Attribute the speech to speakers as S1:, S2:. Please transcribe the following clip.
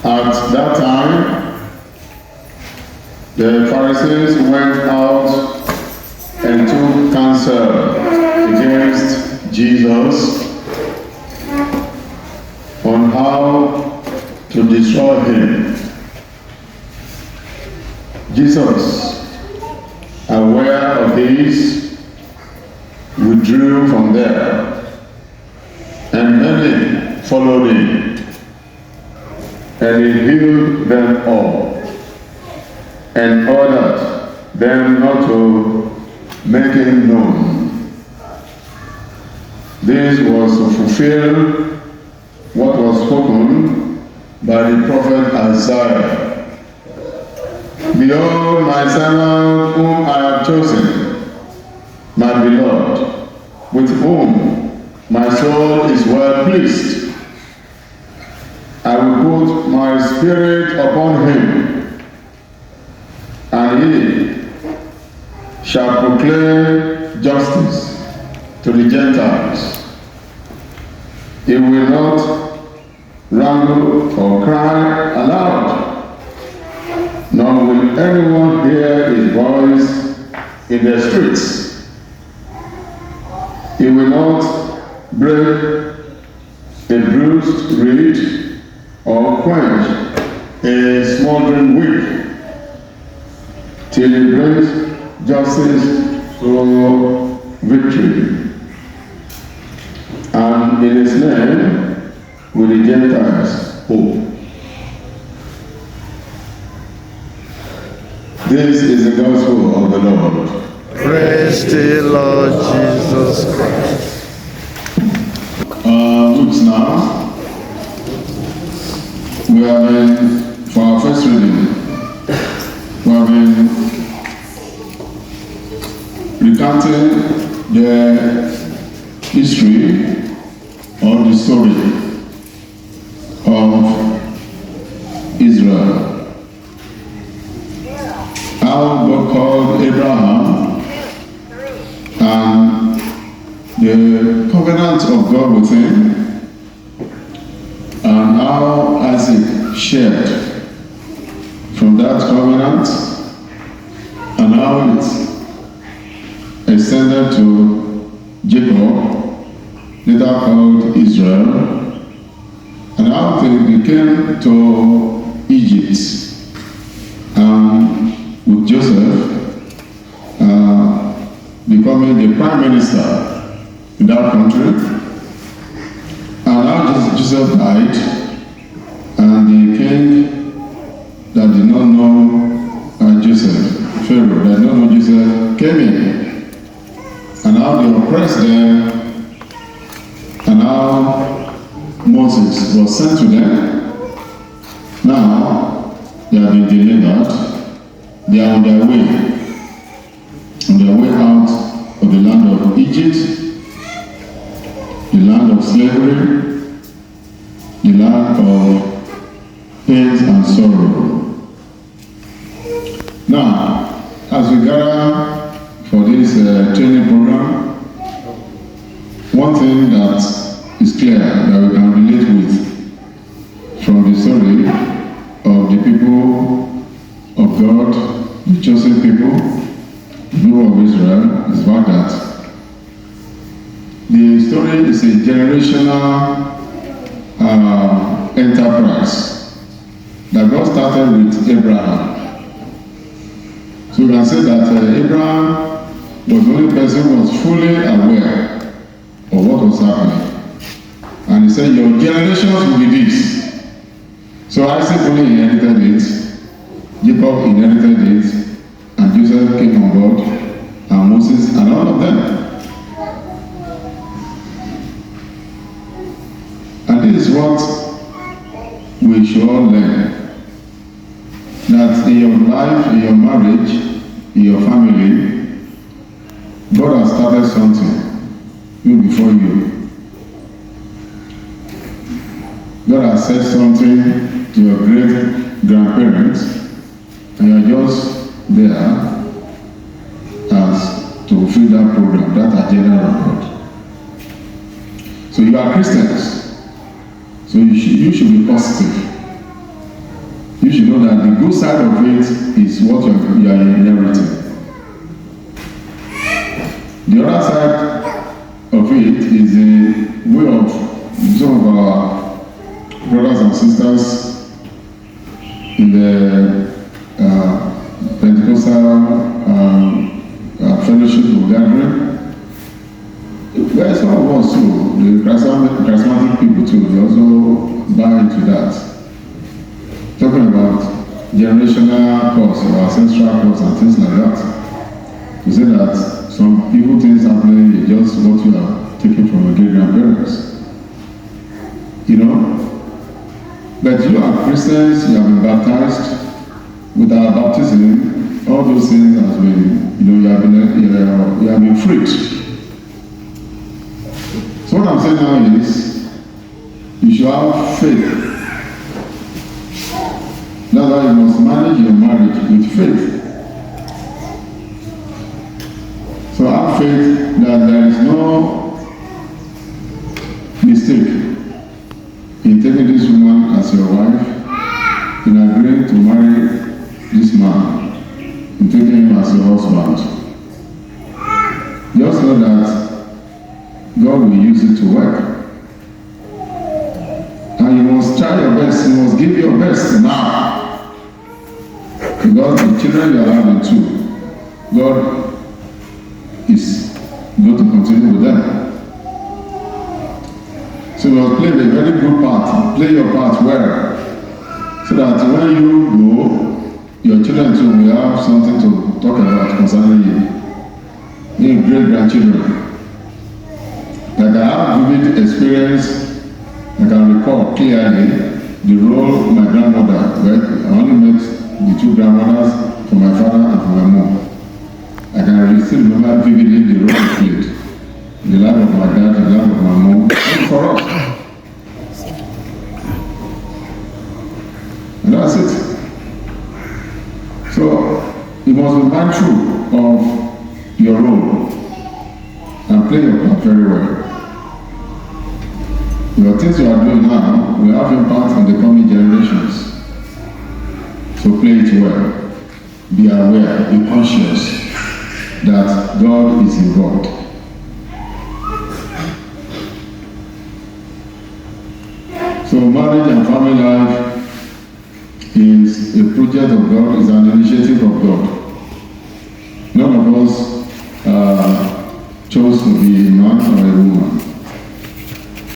S1: At that time, the Pharisees went out and took counsel against Jesus on how to destroy him. Jesus, aware of this, withdrew from there, and many followed him. And he healed them all, and ordered them not to make him known. This was to fulfill what was spoken by the prophet Ajayi. Behold, my servant whom I have chosen, my beloved, with whom my soul is well pleased. I will put my spirit upon him, and he shall proclaim justice to the Gentiles. He will not wrangle or cry aloud, nor will anyone hear his voice in the streets. He will not break a bruised reed or quench a smoldering wick, till he brings justice to victory. And in his name will the Gentiles hope. This is the gospel of the Lord.
S2: Praise the Lord Jesus Christ.
S1: Books now. We have been, for our first reading, we have been recounting the history or the story of Israel. How God called Abraham and the covenant of God with him, and how Isaac shared from that covenant, and how it extended to Jacob, later called Israel, and how they became to Egypt, and with Joseph becoming the prime minister in that country. And how Joseph died, and the king that did not know Joseph, Pharaoh, that did not know Joseph, came in, and how they oppressed them, and how Moses was sent to them. Now, they have been delivered, they are on their way out of the land of Egypt, the land of slavery, the land of pain and sorrow. Now, as we gather for this training program, one thing that is clear that we can relate with from the story of the people of God, the chosen people, the people of Israel, is about that the story is a generational enterprise that God started with Abraham. So we can say that Abraham was the only person who was fully aware of what was happening. And he said, your generations will be this. So Isaac only inherited it, Jacob inherited it, and Joseph came on board, and Moses, and all of them. And this is what we should all learn. That in your life, in your marriage, in your family, God has started something even before you. God has said something to your great grandparents, and you're just there as to fulfill that program, that agenda of God. So you are Christians. So you should be positive. you should know that the good side of it is what you are inheriting. The other side of it is the way of some of our brothers and sisters in the Pentecostal fellowship or gathering. Well, some of us too, the charismatic people too, they also buy into that. Talking about generational curse or ancestral curse and things like that. To say that some people things happening is just what you are taking from your great grandparents. You know? But you are Christians, you have been baptized. With our baptism, all those things has been, you have been freed. So what I'm saying now is, you should have faith. That's why you must manage your marriage with faith. So have faith that there is no mistake in taking this woman as your wife, in agreeing to marry this man, in taking him as your husband. Just know that God will use it to work. And you must try your best, you must give your best now. Because the children you are having too, God is going to continue with them. So you must play a very good part, play your part well, so that when you go, your children too will have something to talk about concerning you. Your great-grandchildren. Like I have vivid experience, I can recall clearly the role my grandmother, I only met the two grandmothers for my father and for my mom. I can still remember vividly the role they played. The life of my dad, the life of my mom, and for us. And that's it. So, you must be mindful of your role and play your part very well. The things you are doing now will have impact on the coming generations. So play it well. Be aware, be conscious that God is involved. So marriage and family life is a project of God, is an initiative of God. None of us chose to be a man or a woman.